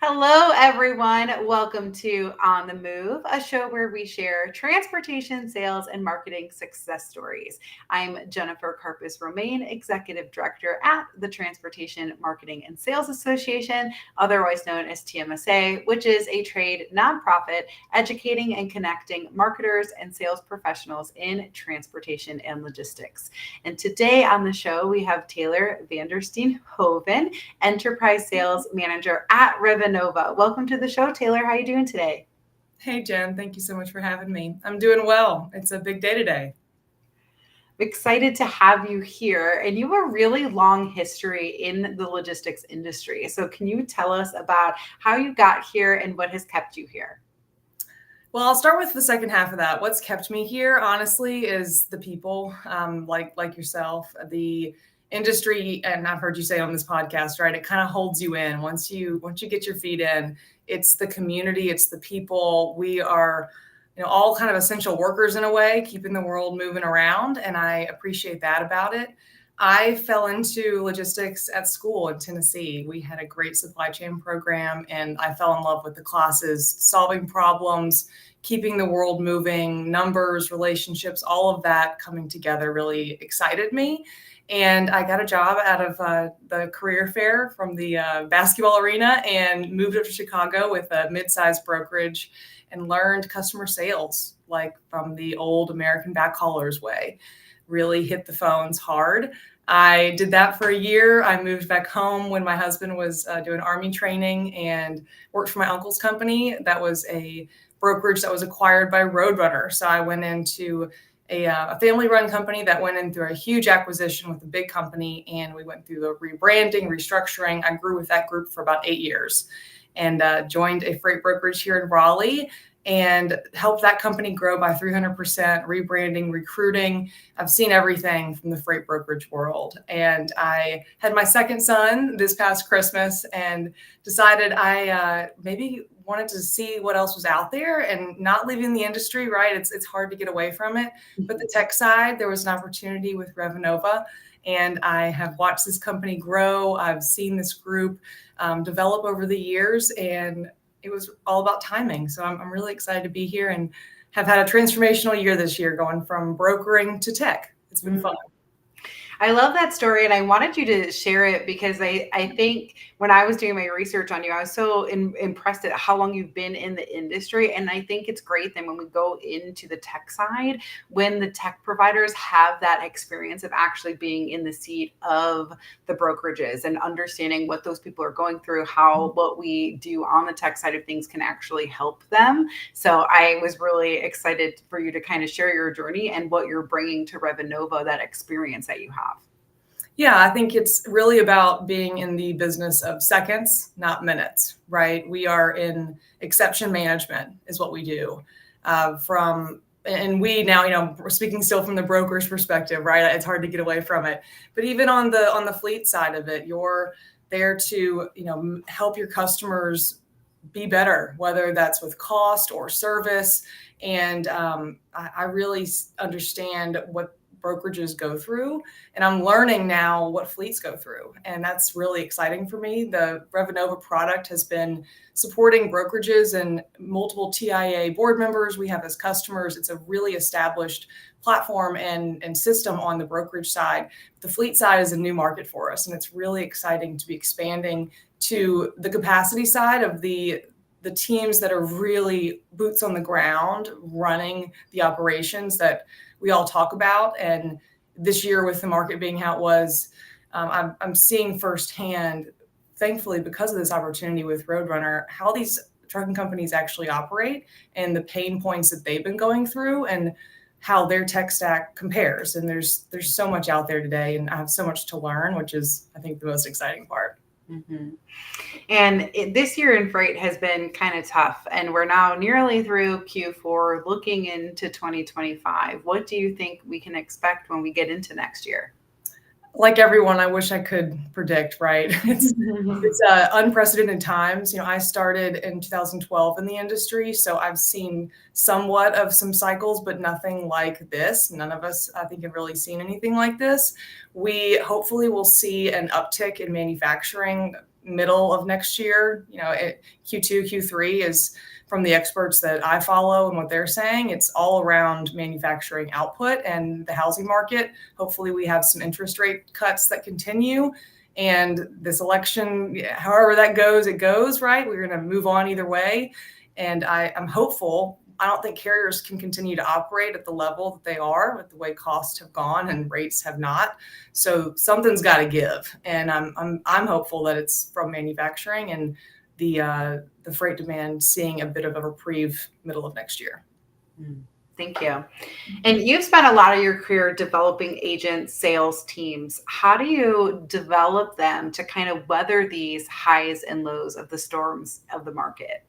Hello, everyone. Welcome to On the Move, a show where we share transportation, sales, and marketing success stories. I'm Jennifer Carpus Romaine, Executive Director at the Transportation Marketing and Sales Association, otherwise known as TMSA, which is a trade nonprofit educating and connecting marketers and sales professionals in transportation and logistics. And today on the show, we have Taylor Vandersteenhoven, Enterprise Sales Manager at Revenova. Welcome to the show, Taylor. How are you doing today? Hey, Jen. Thank you so much for having me. I'm doing well. It's a big day today. Excited to have you here. And you have a really long history in the logistics industry. So can you tell us about how you got here and what has kept you here? Well, I'll start with the second half of that. What's kept me here, honestly, is the people, like yourself, the industry, and I've heard you say on this podcast, right? It kind of holds you in once you get your feet in. It's the community, it's the people. We are, all kind of essential workers in a way, keeping the world moving around, and I appreciate that about it. I fell into logistics at school in Tennessee. We had a great supply chain program, and I fell in love with the classes, solving problems, keeping the world moving, numbers, relationships, all of that coming together really excited me. And I got a job out of the career fair from the basketball arena and moved up to Chicago with a mid-sized brokerage and learned customer sales, like from the old American backhaulers way. Really hit the phones hard. I did that for a year. I moved back home when my husband was doing Army training and worked for my uncle's company. That was a brokerage that was acquired by Roadrunner. So I went into a family-run company that went in through a huge acquisition with a big company, and we went through the rebranding, restructuring. I grew with that group for about 8 years and joined a freight brokerage here in Raleigh and helped that company grow by 300%, rebranding, recruiting. I've seen everything from the freight brokerage world. And I had my second son this past Christmas and decided I maybe wanted to see what else was out there and not leaving the industry, right? It's hard to get away from it. But the tech side, there was an opportunity with Revenova. And I have watched this company grow. I've seen this group develop over the years, and it was all about timing. So I'm really excited to be here and have had a transformational year this year, going from brokering to tech. It's been fun. I love that story, and I wanted you to share it because I think when I was doing my research on you, I was so impressed at how long you've been in the industry. And I think it's great then when we go into the tech side, when the tech providers have that experience of actually being in the seat of the brokerages and understanding what those people are going through, how what we do on the tech side of things can actually help them. So I was really excited for you to kind of share your journey and what you're bringing to Revenova, that experience that you have. Yeah, I think it's really about being in the business of seconds, not minutes, right? We are in exception management is what we do. And we now, we're speaking still from the broker's perspective, right? It's hard to get away from it. But even on the fleet side of it, you're there to, help your customers be better, whether that's with cost or service. And I really understand what brokerages go through, and I'm learning now what fleets go through, and that's really exciting for me. The Revenova product has been supporting brokerages and multiple TIA board members we have as customers. It's a really established platform and system on the brokerage side. The fleet side is a new market for us, and it's really exciting to be expanding to the capacity side of the teams that are really boots on the ground running the operations that we all talk about. And this year, with the market being how it was, I'm seeing firsthand, thankfully, because of this opportunity with Roadrunner, how these trucking companies actually operate and the pain points that they've been going through and how their tech stack compares. And there's so much out there today, and I have so much to learn, which is, I think, the most exciting part. Mm-hmm. And this year in freight has been kind of tough, and we're now nearly through Q4, looking into 2025. What do you think we can expect when we get into next year? Like everyone, I wish I could predict, right? It's unprecedented times. I started in 2012 in the industry, so I've seen somewhat of some cycles, but nothing like this. None of us, I think, have really seen anything like this. We hopefully will see an uptick in manufacturing middle of next year. Q2, Q3 is, from the experts that I follow and what they're saying, it's all around manufacturing output and the housing market. Hopefully we have some interest rate cuts that continue. And this election, however that goes, it goes, right? We're going to move on either way. And I'm hopeful. I don't think carriers can continue to operate at the level that they are with the way costs have gone and rates have not. So something's got to give. And I'm hopeful that it's from manufacturing and the freight demand seeing a bit of a reprieve middle of next year. Thank you. And you've spent a lot of your career developing agent sales teams. How do you develop them to kind of weather these highs and lows of the storms of the market?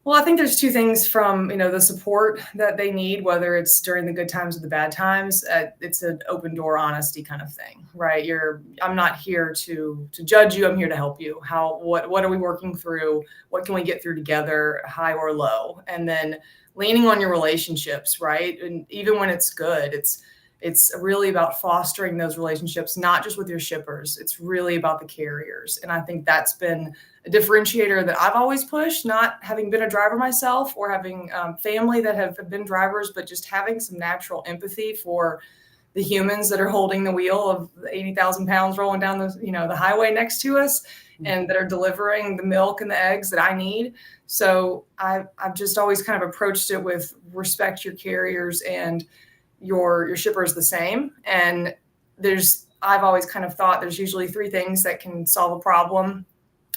Well, I think there's two things from, the support that they need, whether it's during the good times or the bad times. It's an open door honesty kind of thing, right? I'm not here to judge you. I'm here to help you. What are we working through? What can we get through together, high or low? And then leaning on your relationships, right? And even when it's good, it's really about fostering those relationships, not just with your shippers. It's really about the carriers. And I think that's been a differentiator that I've always pushed, not having been a driver myself or having family that have been drivers, but just having some natural empathy for the humans that are holding the wheel of 80,000 pounds rolling down the highway next to us and that are delivering the milk and the eggs that I need. So I've just always kind of approached it with respect your carriers and your shippers the same. And I've always kind of thought there's usually three things that can solve a problem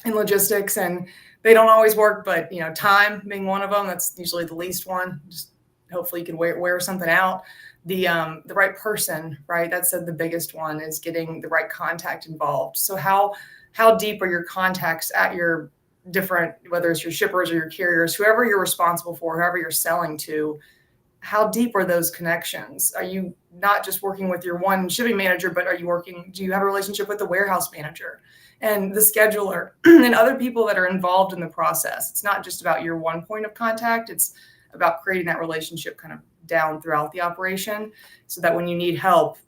in logistics, and they don't always work, but time being one of them, that's usually the least one. Just hopefully you can wear something out. The right person, right? That's the biggest one, is getting the right contact involved. So how deep are your contacts at your different, whether it's your shippers or your carriers, whoever you're responsible for, whoever you're selling to, how deep are those connections? Are you not just working with your one shipping manager, but do you have a relationship with the warehouse manager and the scheduler and other people that are involved in the process? It's not just about your one point of contact. It's about creating that relationship kind of down throughout the operation so that when you need help,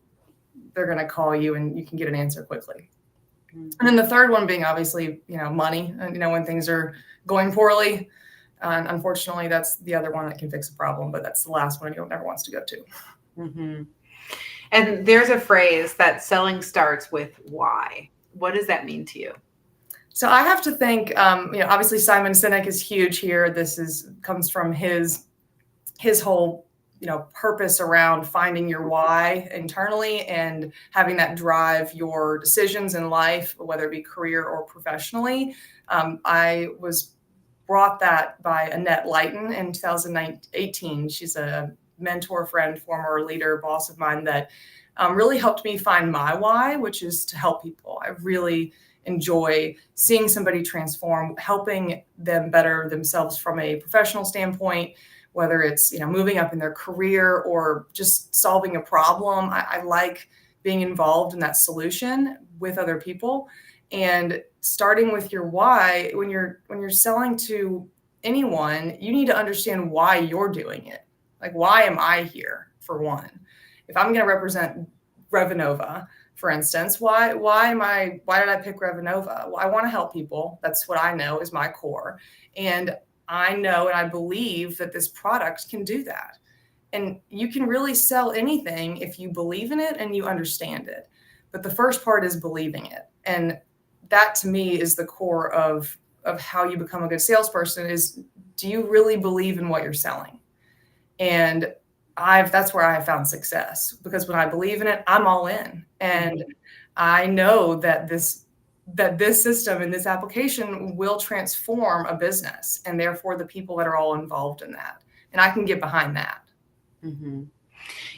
they're going to call you and you can get an answer quickly. And then the third one being obviously, money, and, when things are going poorly. And unfortunately, that's the other one that can fix a problem, but that's the last one anyone ever wants to go to. Mm-hmm. And there's a phrase that selling starts with why. What does that mean to you? So I have to think, obviously Simon Sinek is huge here. This comes from his whole, purpose around finding your why internally and having that drive your decisions in life, whether it be career or professionally. I was brought that by Annette Lighton in 2018. She's a mentor, friend, former leader, boss of mine that really helped me find my why, which is to help people. I really enjoy seeing somebody transform, helping them better themselves from a professional standpoint, whether it's moving up in their career or just solving a problem. I like being involved in that solution with other people. And starting with your why, when you're selling to anyone, you need to understand why you're doing it. Like, why am I here, for one? If I'm going to represent Revenova, for instance, why did I pick Revenova? Well, I want to help people. That's what I know is my core. And I know and I believe that this product can do that. And you can really sell anything if you believe in it and you understand it. But the first part is believing it. And that to me is the core of how you become a good salesperson is, do you really believe in what you're selling? And that's where I have found success, because when I believe in it, I'm all in. And I know that this system and this application will transform a business and therefore the people that are all involved in that. And I can get behind that. Mm-hmm.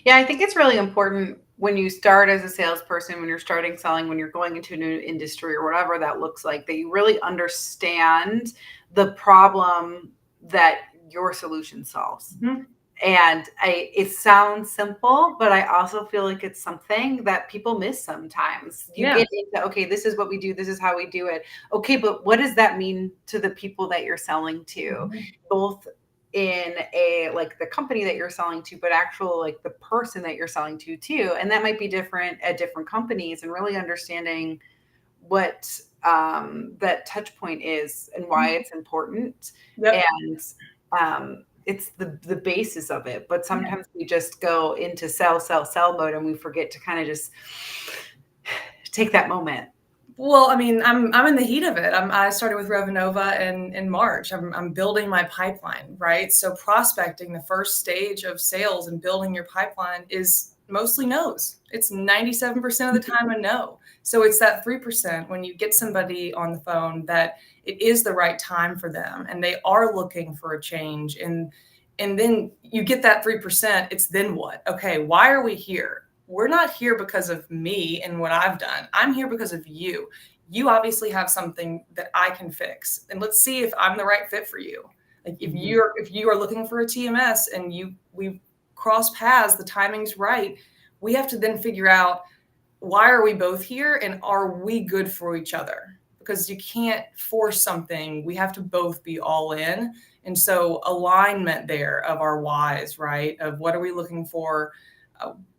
Yeah, I think it's really important when you start as a salesperson, when you're starting selling, when you're going into a new industry or whatever that looks like, that you really understand the problem that your solution solves. Mm-hmm. And it sounds simple, but I also feel like it's something that people miss sometimes. You get into, okay, this is what we do. This is how we do it. Okay, but what does that mean to the people that you're selling to? Both in the company that you're selling to, but the person that you're selling to too. And that might be different at different companies, and really understanding what that touch point is and why it's important. Yep. And it's the basis of it. But sometimes we just go into sell mode, and we forget to kind of just take that moment. Well, I mean, I'm in the heat of it. I started with Revenova in March. I'm building my pipeline, right? So prospecting, the first stage of sales and building your pipeline, is mostly no's. It's 97% of the time a no. So it's that 3% when you get somebody on the phone that it is the right time for them and they are looking for a change. And then you get that 3%. It's then what? Okay, why are we here? We're not here because of me and what I've done. I'm here because of you. You obviously have something that I can fix. And let's see if I'm the right fit for you. Like if you are looking for a TMS and we cross paths, the timing's right, we have to then figure out, why are we both here and are we good for each other? Because you can't force something. We have to both be all in. And so alignment there of our whys, right? Of what are we looking for?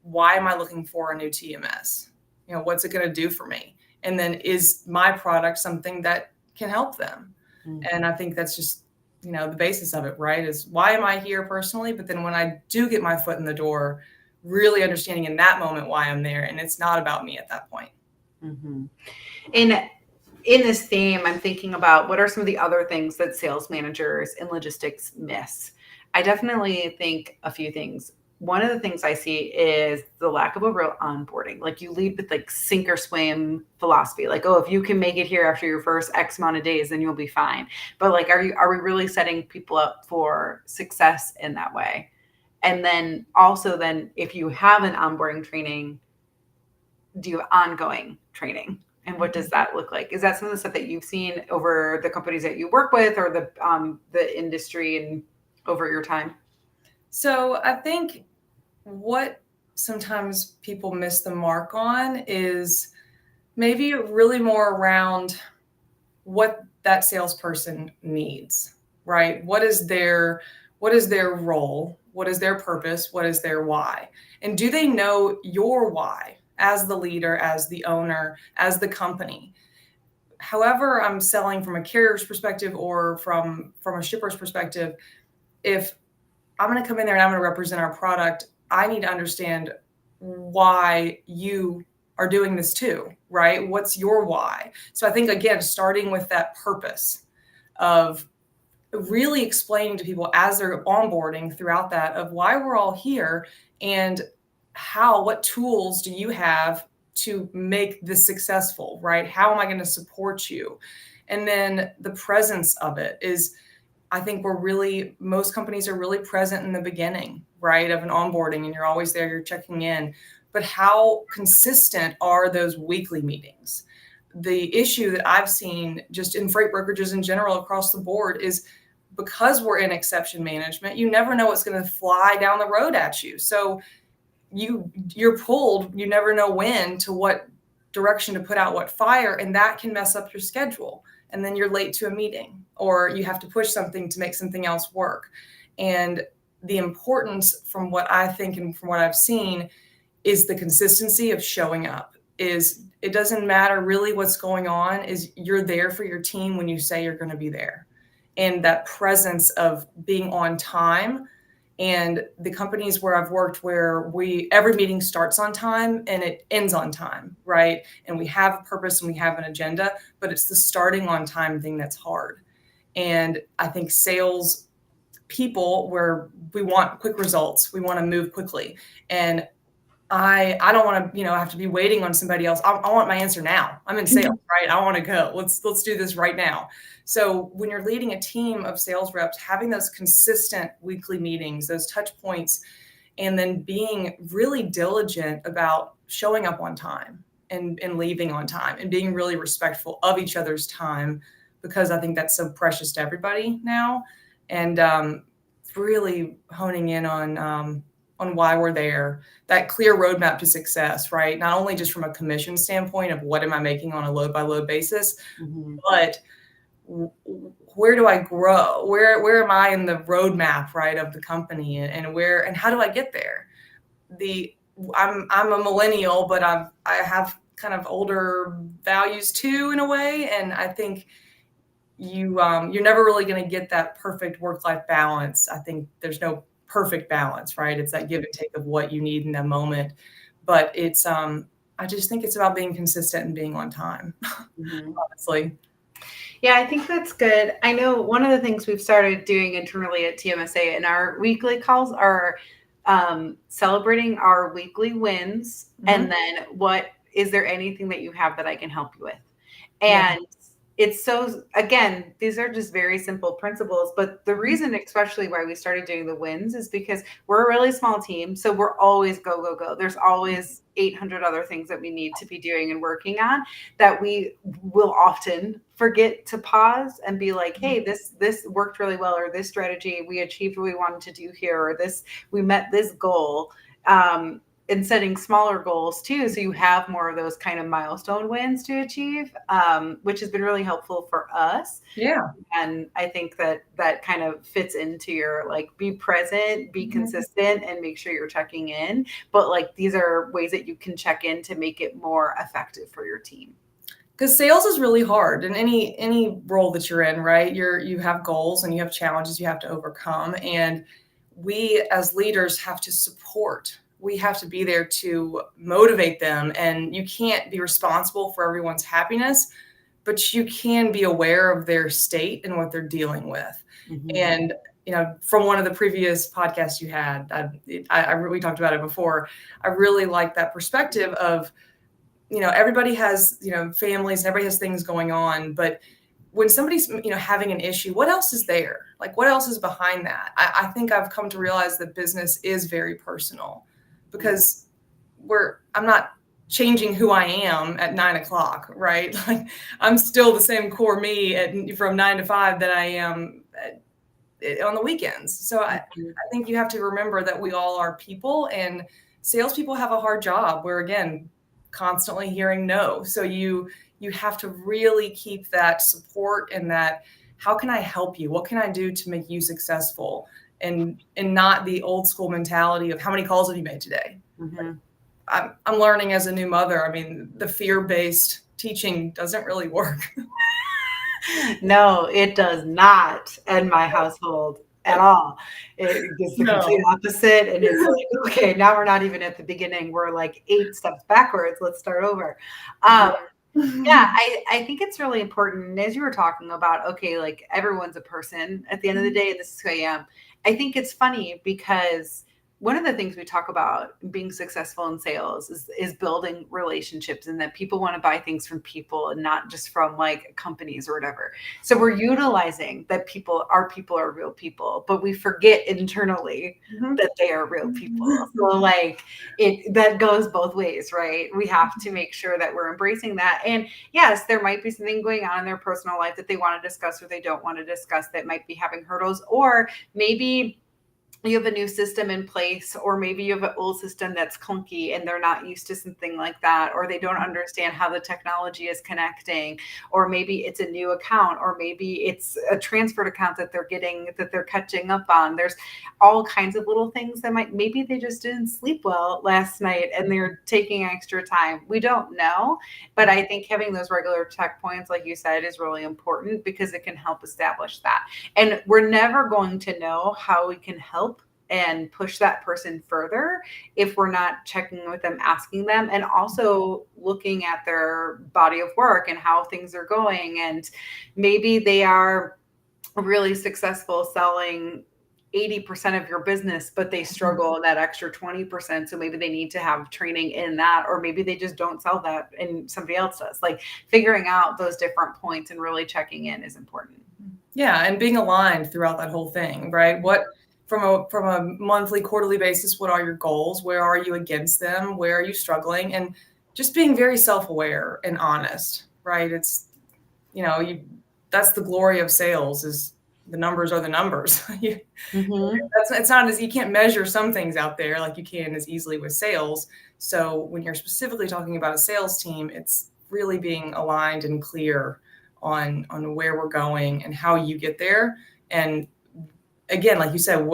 Why am I looking for a new TMS? What's it going to do for me? And then is my product something that can help them? And I think that's just, the basis of it, right? Is why am I here personally? But then when I do get my foot in the door, really understanding in that moment why I'm there. And it's not about me at that point. Mm-hmm. In this theme, I'm thinking about what are some of the other things that sales managers in logistics miss. I definitely think a few things. One of the things I see is the lack of a real onboarding. Like you lead with like sink or swim philosophy. Like, oh, if you can make it here after your first X amount of days, then you'll be fine. But like, are we really setting people up for success in that way? And then also if you have an onboarding training, do you have ongoing training? And what does that look like? Is that some of the stuff that you've seen over the companies that you work with or the industry and over your time? So I think what sometimes people miss the mark on is maybe really more around what that salesperson needs, right? What is their role? What is their purpose? What is their why? And do they know your why as the leader, as the owner, as the company? However, I'm selling from a carrier's perspective or from a shipper's perspective, if I'm going to come in there and I'm going to represent our product, I need to understand why you are doing this too, right? What's your why? So I think, again, starting with that purpose of really explaining to people as they're onboarding throughout that of why we're all here and what tools do you have to make this successful, right? How am I going to support you? And then the presence of it is, I think most companies are really present in the beginning, right, of an onboarding, and you're always there, you're checking in. But how consistent are those weekly meetings? The issue that I've seen just in freight brokerages in general across the board is because we're in exception management, you never know what's going to fly down the road at you. So you're pulled, you never know when, to what direction to put out what fire, and that can mess up your schedule. And then you're late to a meeting, or you have to push something to make something else work. And the importance, from what I think and from what I've seen, is the consistency of showing up. It doesn't matter really what's going on, is you're there for your team when you say you're going to be there. And that presence of being on time. And the companies where I've worked, where every meeting starts on time and it ends on time, right? And we have a purpose and we have an agenda, but it's the starting on time thing that's hard. And I think sales people, where we want quick results, we want to move quickly. And I don't want to, have to be waiting on somebody else. I want my answer now. I'm in sales, right? I want to go. Let's do this right now. So when you're leading a team of sales reps, having those consistent weekly meetings, those touch points, and then being really diligent about showing up on time and leaving on time and being really respectful of each other's time, because I think that's so precious to everybody now. And really honing in on why we're there, that clear roadmap to success, right? Not only just from a commission standpoint of what am I making on a load by load basis, but where do I grow? Where am I in the roadmap, right, of the company, and how do I get there? I'm a millennial, but I have kind of older values too, in a way. And I think you're never really going to get that perfect work-life balance. I think there's no perfect balance, right? It's that give and take of what you need in that moment. But it's I just think it's about being consistent and being on time, honestly. Yeah, I think that's good. I know one of the things we've started doing internally at TMSA in our weekly calls are celebrating our weekly wins. And then what is there anything that you have that I can help you with? Yeah. And it's so, again, these are just very simple principles. But the reason, especially why we started doing the wins, is because we're a really small team. So we're always go, go, go. There's always 800 other things that we need to be doing and working on that we will often forget to pause and be like, hey, this worked really well, or this strategy, we achieved what we wanted to do here, or this, we met this goal. And setting smaller goals too, so you have more of those kind of milestone wins to achieve, which has been really helpful for us. Yeah. And I think that kind of fits into your, like, be present, be consistent, and make sure you're checking in. But like, these are ways that you can check in to make it more effective for your team. Because sales is really hard in any role that you're in, right? You have goals and you have challenges you have to overcome. And we as leaders have to support. We have to be there to motivate them. And you can't be responsible for everyone's happiness, but you can be aware of their state and what they're dealing with. And from one of the previous podcasts you had, we talked about it before. I really like that perspective of, everybody has, families and everybody has things going on, but when somebody's, having an issue, what else is there? Like, what else is behind that? I think I've come to realize that business is very personal, because I'm not changing who I am at 9:00, right? Like, I'm still the same core me from 9 to 5 that I am on the weekends. So I think you have to remember that we all are people, and salespeople have a hard job. We're, again, constantly hearing no. So you have to really keep that support and that, how can I help you? What can I do to make you successful? And not the old school mentality of how many calls have you made today? I'm learning as a new mother. I mean, the fear-based teaching doesn't really work. No, it does not in my household at all. It's the complete opposite. And it's like, okay, now we're not even at the beginning. We're like 8 steps backwards. Let's start over. Yeah, I think it's really important. And as you were talking about, okay, like, everyone's a person at the end of the day. This is who I am. I think it's funny because one of the things we talk about being successful in sales is building relationships, and that people want to buy things from people and not just from like companies or whatever. So we're utilizing that people are real people, but we forget internally that they are real people. So like, that goes both ways, right? We have to make sure that we're embracing that. And yes, there might be something going on in their personal life that they want to discuss or they don't want to discuss, that might be having hurdles, or maybe you have a new system in place, or maybe you have an old system that's clunky and they're not used to something like that, or they don't understand how the technology is connecting, or maybe it's a new account, or maybe it's a transferred account that they're catching up on. There's all kinds of little things that maybe they just didn't sleep well last night and they're taking extra time. We don't know, but I think having those regular checkpoints, like you said, is really important, because it can help establish that. And we're never going to know how we can help and push that person further if we're not checking with them, asking them, and also looking at their body of work and how things are going. And maybe they are really successful selling 80% of your business, but they struggle in that extra 20%. So maybe they need to have training in that, or maybe they just don't sell that and somebody else does. Like, figuring out those different points and really checking in is important. Yeah. And being aligned throughout that whole thing, right? From a monthly, quarterly basis, what are your goals? Where are you against them? Where are you struggling? And just being very self-aware and honest, right? It's, that's the glory of sales, is the numbers are the numbers. It's not as, you can't measure some things out there like you can as easily with sales. So when you're specifically talking about a sales team, it's really being aligned and clear on where we're going and how you get there. And again, like you said,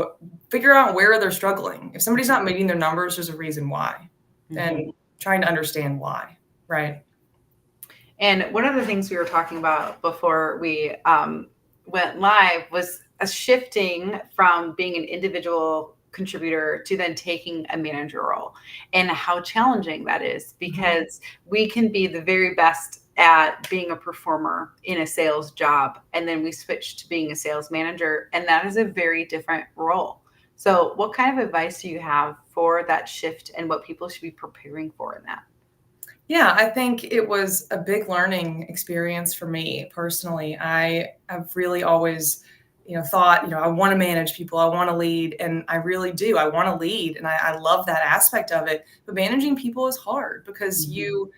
figure out where they're struggling. If somebody's not meeting their numbers, there's a reason why, and trying to understand why. Right. And one of the things we were talking about before we went live was a shifting from being an individual contributor to then taking a manager role, and how challenging that is, because we can be the very best at being a performer in a sales job, and then we switch to being a sales manager, and that is a very different role. So what kind of advice do you have for that shift and what people should be preparing for in that? Yeah, I think it was a big learning experience for me personally. I have really always, thought, I want to manage people, I want to lead, and I really do. I want to lead, and I love that aspect of it. But managing people is hard because you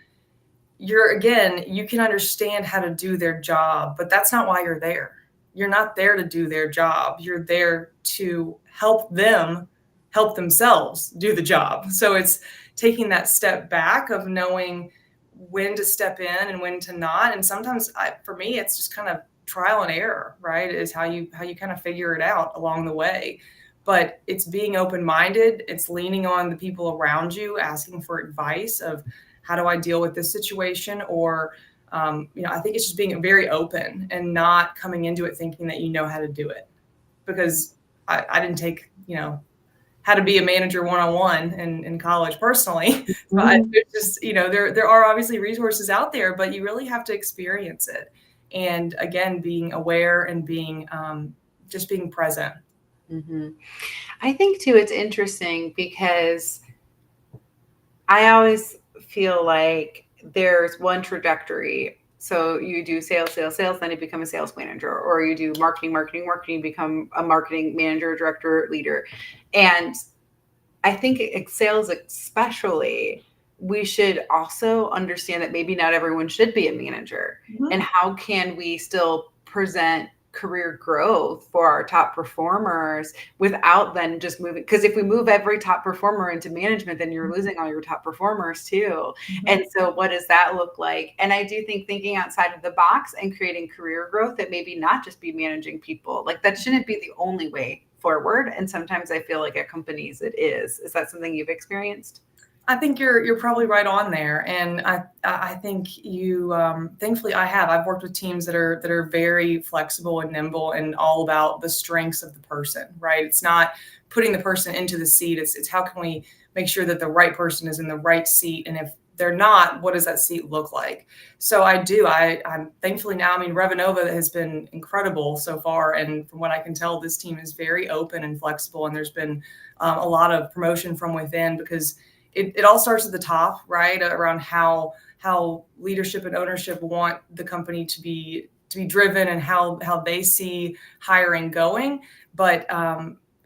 can understand how to do their job, but that's not why you're there. You're not there to do their job. You're there to help them help themselves do the job. So it's taking that step back of knowing when to step in and when to not. And sometimes for me, it's just kind of trial and error, right? Is how you kind of figure it out along the way. But it's being open-minded. It's leaning on the people around you, asking for advice of, how do I deal with this situation? Or, I think it's just being very open and not coming into it thinking that you know how to do it. Because I didn't take, how to be a manager one-on-one in college personally. But it's just, there are obviously resources out there, but you really have to experience it. And again, being aware and being just being present. Mm-hmm. I think too, it's interesting because I always feel like there's one trajectory. So you do sales, sales, sales, then you become a sales manager, or you do marketing, marketing, marketing, become a marketing manager, director, leader. And I think sales, especially, we should also understand that maybe not everyone should be a manager. And how can we still present career growth for our top performers without then just moving? Because if we move every top performer into management, then you're losing all your top performers too. And so what does that look like? And I do think thinking outside of the box and creating career growth, that maybe not just be managing people, like that shouldn't be the only way forward. And sometimes I feel like at companies it is. Is that something you've experienced? I think you're probably right on there, and I think you thankfully I've worked with teams that are very flexible and nimble and all about the strengths of the person, right? It's not putting the person into the seat. It's how can we make sure that the right person is in the right seat, and if they're not, what does that seat look like? So I'm thankfully now, Revenova has been incredible so far, and from what I can tell, this team is very open and flexible, and there's been a lot of promotion from within, because it all starts at the top, right? Around how leadership and ownership want the company to be driven, and how they see hiring going. But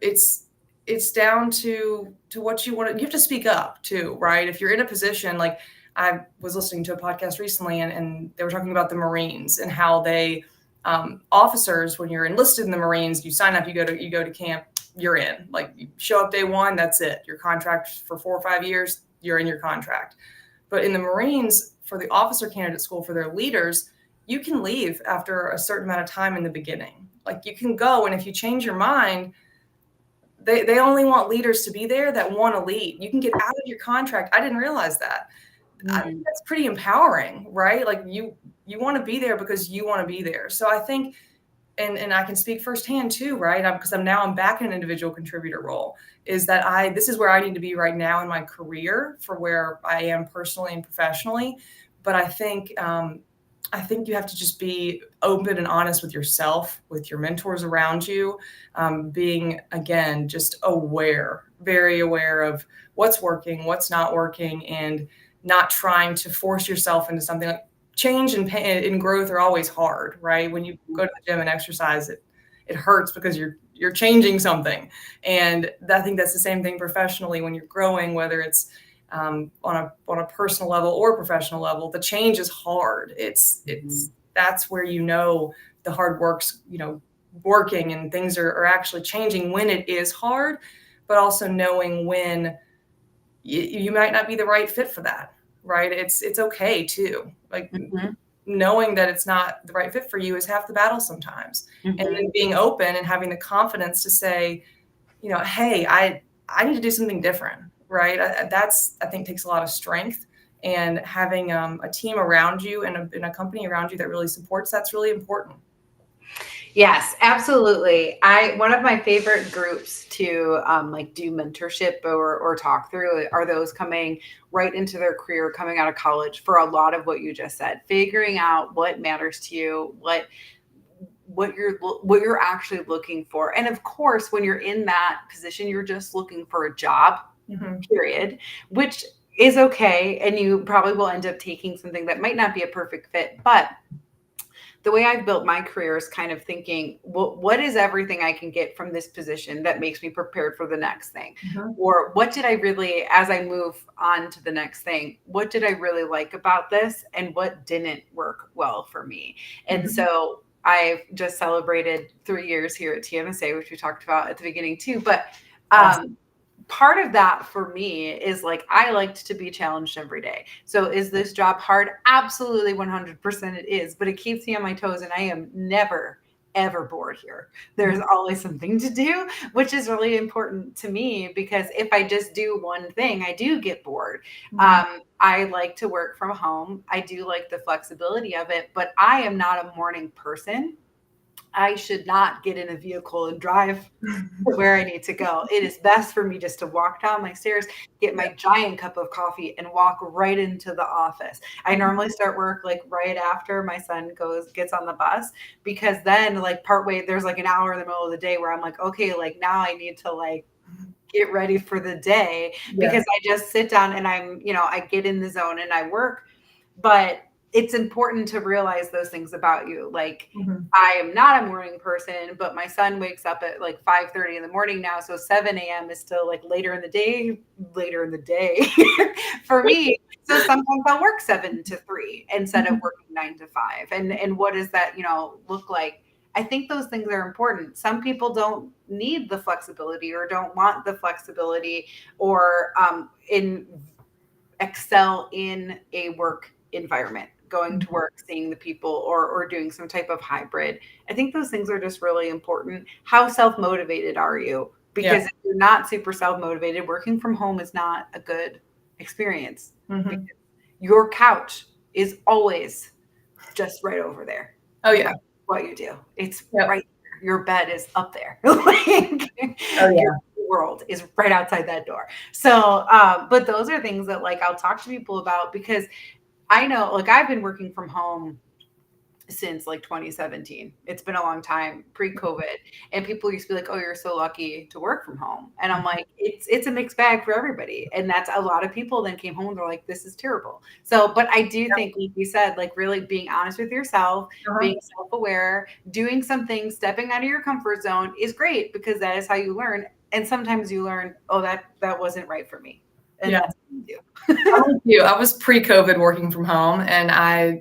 it's down to what you want to. You have to speak up too, right? If you're in a position, like I was listening to a podcast recently, and they were talking about the Marines and how they officers, when you're enlisted in the Marines, you sign up, you go to camp, you're in. Like, you show up day one, that's it. Your contract for 4 or 5 years, you're in your contract. But in the Marines, for the officer candidate school, for their leaders, you can leave after a certain amount of time in the beginning. Like, you can go, and if you change your mind, they only want leaders to be there that want to lead. You can get out of your contract. I didn't realize that. I think that's pretty empowering, right? Like, you want to be there because you want to be there. So I think, and I can speak firsthand too, right? Because I'm back in an individual contributor role, is that this is where I need to be right now in my career for where I am personally and professionally. But I think you have to just be open and honest with yourself, with your mentors around you, being, again, just aware, very aware of what's working, what's not working, and not trying to force yourself into something. Like, change and growth are always hard, right? When you go to the gym and exercise, it hurts because you're changing something. And I think that's the same thing professionally when you're growing, whether it's on a personal level or professional level. The change is hard. It's that's where the hard work's working, and things are actually changing when it is hard, but also knowing when you might not be the right fit for that, right? It's okay too. Like, knowing that it's not the right fit for you is half the battle sometimes. And then being open and having the confidence to say, hey, I need to do something different, right? I think takes a lot of strength. and having a team around you and a company around you that really supports, that's really important. Yes, absolutely. One of my favorite groups to like do mentorship or talk through are those coming right into their career, coming out of college, for a lot of what you just said, figuring out what matters to you, what you're actually looking for. And of course, when you're in that position, you're just looking for a job, period, which is okay. And you probably will end up taking something that might not be a perfect fit. But the way I've built my career is kind of thinking, well, what is everything I can get from this position that makes me prepared for the next thing? Or what did I really, as I move on to the next thing, what did I really like about this and what didn't work well for me? And so I've just celebrated 3 years here at TMSA, which we talked about at the beginning too. But part of that for me is like, I liked to be challenged every day. So is this job hard? Absolutely 100% it is, but it keeps me on my toes and I am never, ever bored here. There's always something to do, which is really important to me, because if I just do one thing, I do get bored. I like to work from home. I do like the flexibility of it, but I am not a morning person. I should not get in a vehicle and drive to where I need to go. It is best for me just to walk down my stairs, get my giant cup of coffee, and walk right into the office. I normally start work like right after my son gets on the bus, because then like partway, there's like an hour in the middle of the day where I'm like, okay, like now I need to like get ready for the day, because I just sit down and I get in the zone and I work. But it's important to realize those things about you. Like, I am not a morning person, but my son wakes up at like 5:30 in the morning now. So 7 a.m. is still like later in the day for me. So sometimes I'll work 7 to 3 instead of working 9 to 5. And what does that, look like? I think those things are important. Some people don't need the flexibility or don't want the flexibility, or excel in a work environment, going to work, seeing the people, or doing some type of hybrid. I think those things are just really important. How self-motivated are you? Because if you're not super self-motivated, working from home is not a good experience. Because your couch is always just right over there. Oh yeah. What you do. It's right there. Your bed is up there. Your world is right outside that door. So, but those are things that like I'll talk to people about, because I know, like, I've been working from home since like 2017. It's been a long time, pre-COVID. And people used to be like, oh, you're so lucky to work from home. And I'm like, it's a mixed bag for everybody. And that's a lot of people then came home and they're like, this is terrible. So, but I do think, like you said, like really being honest with yourself, being self-aware, doing something, stepping out of your comfort zone is great, because that is how you learn. And sometimes you learn, oh, that wasn't right for me. And that's what you do. I was pre-COVID working from home, and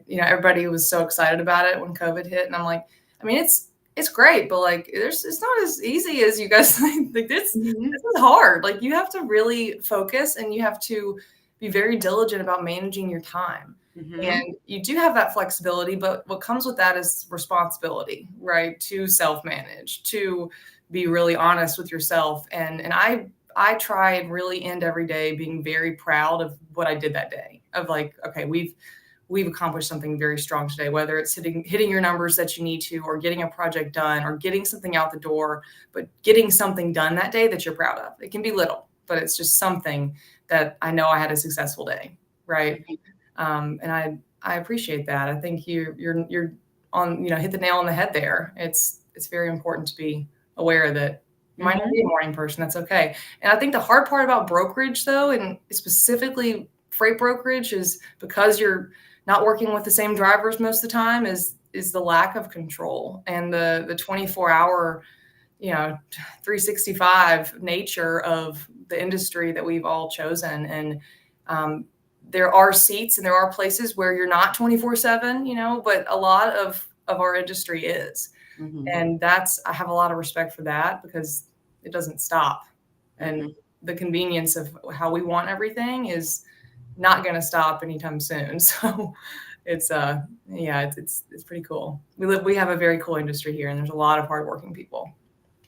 everybody was so excited about it when COVID hit. And I'm like, I mean, it's great, but like, it's not as easy as you guys think. Like this is hard. Like you have to really focus, and you have to be very diligent about managing your time. And you do have that flexibility, but what comes with that is responsibility, right? To self-manage, to be really honest with yourself. And I try and really end every day being very proud of what I did that day, of like, okay, we've accomplished something very strong today, whether it's hitting your numbers that you need to, or getting a project done, or getting something out the door, but getting something done that day that you're proud of. It can be little, but it's just something that I know I had a successful day. Right. And I appreciate that. I think you're on, hit the nail on the head there. It's very important to be aware that you might not be a morning person. That's okay. And I think the hard part about brokerage, though, and specifically freight brokerage, is because you're not working with the same drivers most of the time, is the lack of control and the 24-hour, 365 nature of the industry that we've all chosen. And there are seats and there are places where you're not 24/7, but a lot of our industry is. And I have a lot of respect for that, because it doesn't stop. And the convenience of how we want everything is not going to stop anytime soon. So it's pretty cool. We have a very cool industry here, and there's a lot of hardworking people.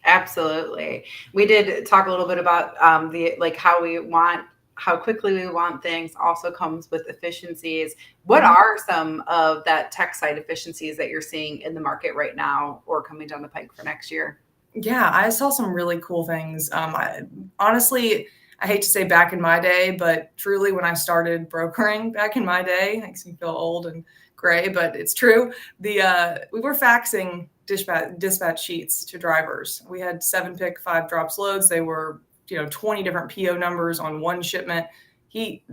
Absolutely. We did talk a little bit about how we want how quickly we want things also comes with efficiencies. What are some of that tech side efficiencies that you're seeing in the market right now or coming down the pike for next year? Yeah, I saw some really cool things. Honestly, I hate to say back in my day, but truly when I started brokering back in my day, makes me feel old and gray, but it's true. We were faxing dispatch sheets to drivers. We had 7 pick 5 drops loads. They were 20 different PO numbers on one shipment. He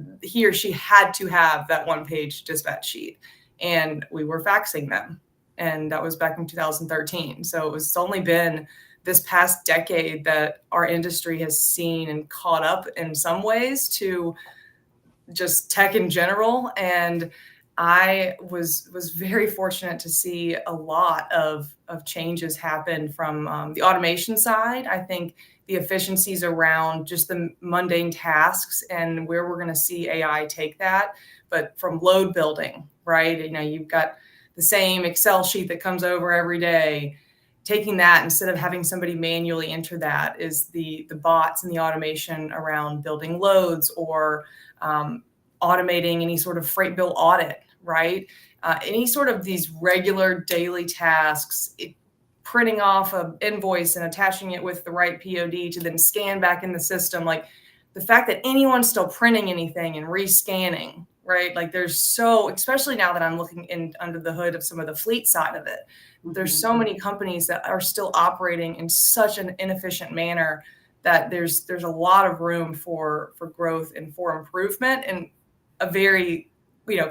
or she had to have that 1 page dispatch sheet, and we were faxing them. And that was back in 2013. So it's only been this past decade that our industry has seen and caught up in some ways to just tech in general. And I was very fortunate to see a lot of changes happen from the automation side. I think the efficiencies around just the mundane tasks and where we're going to see AI take that, but from load building, right? You've got the same Excel sheet that comes over every day. Taking that, instead of having somebody manually enter that, is the bots and the automation around building loads or automating any sort of freight bill audit, right? Any sort of these regular daily tasks, printing off an invoice and attaching it with the right POD to then scan back in the system. Like the fact that anyone's still printing anything and rescanning, right? Like especially now that I'm looking in under the hood of some of the fleet side of it, there's so many companies that are still operating in such an inefficient manner that there's a lot of room for growth and for improvement in a very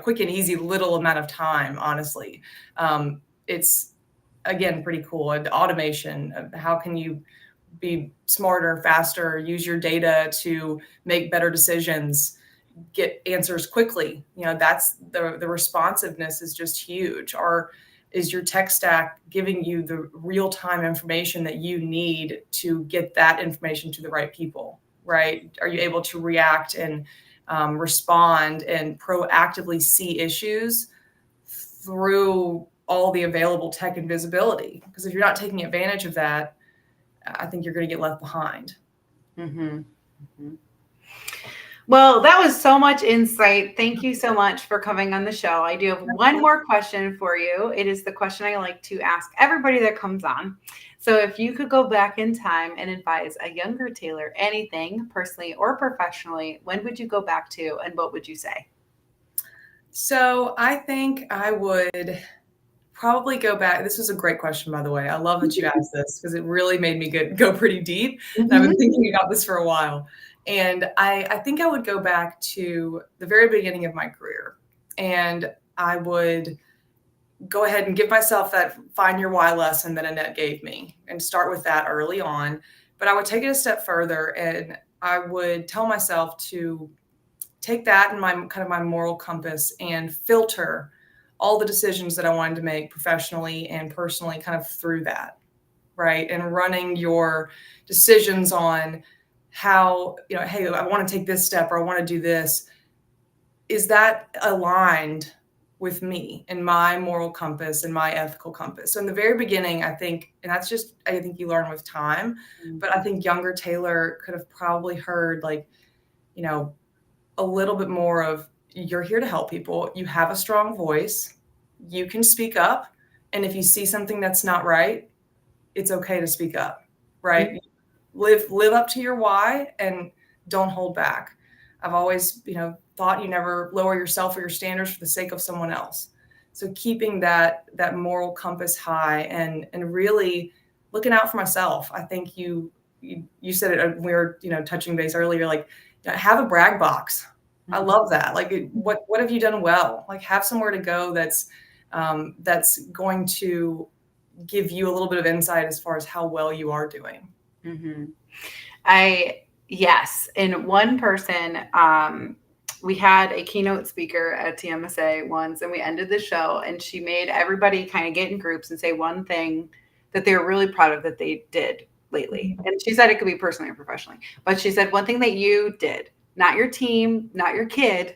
quick and easy little amount of time. Honestly, it's again pretty cool. And automation, how can you be smarter, faster, use your data to make better decisions, get answers quickly? That's the responsiveness is just huge. Is your tech stack giving you the real-time information that you need to get that information to the right people, right? Are you able to react and respond and proactively see issues through all the available tech and visibility? Because if you're not taking advantage of that, I think you're going to get left behind. Mm-hmm. Mm-hmm. Well, that was so much insight. Thank you so much for coming on the show. I do have one more question for you. It is the question I like to ask everybody that comes on. So if you could go back in time and advise a younger Taylor anything, personally or professionally, when would you go back to and what would you say? So I think I would probably go back. This was a great question, by the way. I love that you asked this because it really made me go pretty deep. And I've been thinking about this for a while. And I think I would go back to the very beginning of my career. And I would go ahead and give myself that find your why lesson that Annette gave me and start with that early on. But I would take it a step further and I would tell myself to take that in my kind of my moral compass and filter all the decisions that I wanted to make professionally and personally kind of through that, right? And running your decisions on how, hey, I want to take this step or I want to do this. Is that aligned with me and my moral compass and my ethical compass? So in the very beginning, I think, and I think you learn with time, but I think younger Taylor could have probably heard a little bit more of, you're here to help people. You have a strong voice. You can speak up. And if you see something that's not right, it's okay to speak up, right? Mm-hmm. Live up to your why and don't hold back. I've always, thought you never lower yourself or your standards for the sake of someone else. So keeping that moral compass high and really looking out for myself. I think you said it, we were, touching base earlier, like have a brag box. I love that. Like, what have you done well? Like, have somewhere to go that's going to give you a little bit of insight as far as how well you are doing. Mm-hmm. Yes. In one person, we had a keynote speaker at TMSA once, and we ended the show, and she made everybody kind of get in groups and say one thing that they were really proud of that they did lately. And she said it could be personally or professionally, but she said one thing that you did. Not your team, not your kid,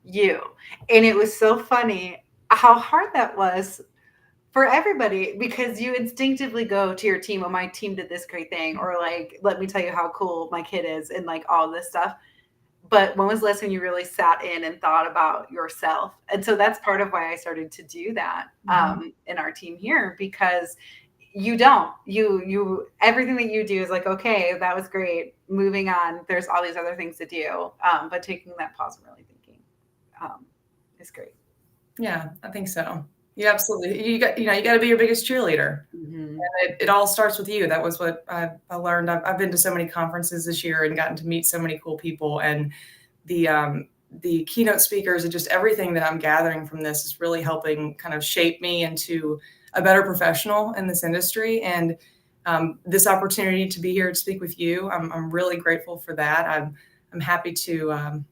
you. And it was so funny how hard that was for everybody because you instinctively go to your team, oh, my team did this great thing, or like, let me tell you how cool my kid is and like all this stuff. but when was the last time you really sat in and thought about yourself? And so that's part of why I started to do that in our team here, because you don't, everything that you do is like, okay, that was great, moving on. There's all these other things to do. But taking that pause and really thinking is great. Yeah, I think so. Yeah, absolutely. You got to be your biggest cheerleader. Mm-hmm. And it all starts with you. That was what I learned. I've been to so many conferences this year and gotten to meet so many cool people. And the keynote speakers and just everything that I'm gathering from this is really helping kind of shape me into a better professional in this industry. And this opportunity to be here to speak with you, I'm really grateful for that. I'm happy to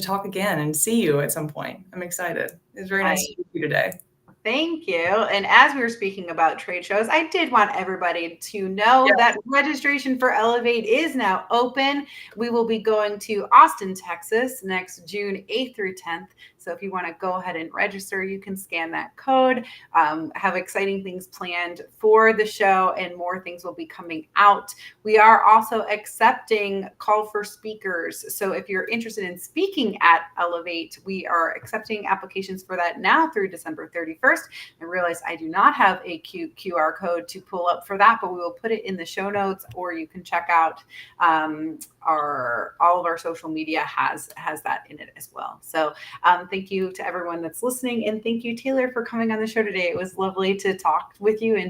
talk again and see you at some point. I'm excited. It's very nice to meet you today. Thank you. And as we were speaking about trade shows, I did want everybody to know that registration for Elevate is now open. We will be going to Austin, Texas next June 8th through 10th. So if you want to go ahead and register, you can scan that code. Have exciting things planned for the show, and more things will be coming out. We are also accepting call for speakers. So if you're interested in speaking at Elevate, we are accepting applications for that now through December 31st. I realize I do not have a QR code to pull up for that, but we will put it in the show notes, or you can check out all of our social media has that in it as well. So thank you to everyone that's listening, and thank you, Taylor, for coming on the show today. It was lovely to talk with you and